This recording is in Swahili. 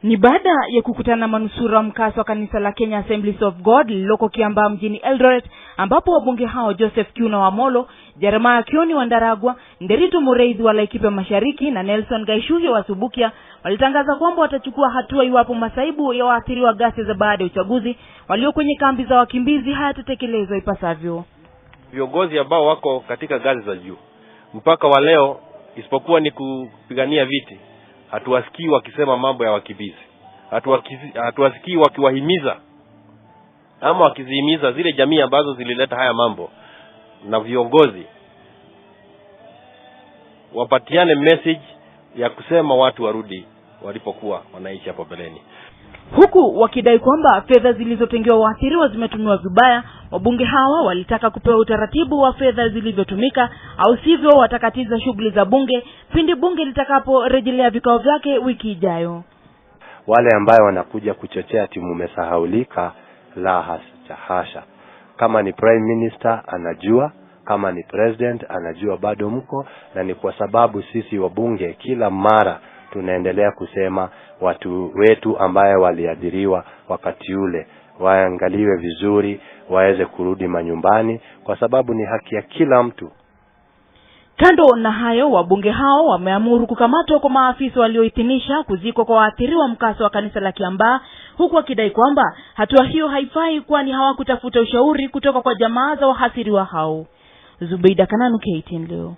Ni baada ya kukutana manusura mkasa wa kanisa la Kenya Assemblies of God lililoko Kiambaa mjini Eldoret, ambapo wabunge hao Joseph Kiuna wa Molo, Jeremiah Kioni wa Ndaragwa, Nderitu Mureithi wa Laikipia Mashariki na Nelson Gaishuhi wa Subukia walitangaza kwamba watachukua hatua iwapo masaibu ya waathiriwa ghasia za baada ya uchaguzi walio kwenye kambi za wakimbizi hayatatekelezwa ipasavyo. Viongozi ambao wako katika ngazi za juu mpaka wa leo, isipokuwa ni kupigania viti, hatuwasikii wakisema mambo ya wakimbizi. Hatuwasikii wakiwahimiza ama wakizihimiza zile jamii ambazo zilileta haya mambo, na viongozi wapatiane message ya kusema watu warudi walipokuwa wanaishi hapo mbeleni. Huku wakidai kwamba fedha zilizotengewa waathiriwa zimetumiwa vibaya, wabunge hawa walitaka kupewa utaratibu wa fedha zilivyotumika, au sivyo watakatiza shughuli za bunge pindi bunge litakaporejelea vikao vyake wiki ijayo. Wale ambao wanakuja kuchochea timu umesahaulika, la hasha. Kama ni Prime Minister anajua, kama ni President anajua bado mko, na ni kwa sababu sisi wabunge kila mara tunaendelea kusema watu wetu ambaye waliadhiriwa wakati ule waangaliwe vizuri, waweze kurudi manyumbani, kwa sababu ni haki ya kila mtu. Kando na hayo, wabunge hao wameamuru kukamatwa kwa maafisa walioidhinisha kuzikwa kwa waathiriwa mkasa wa kanisa la Kiambaa, huku wakidai kwamba hatua hiyo haifai kwani hawakutafuta ushauri kutoka kwa jamaa za wahasiriwa hao. Zubeida Kananu, KTN leo.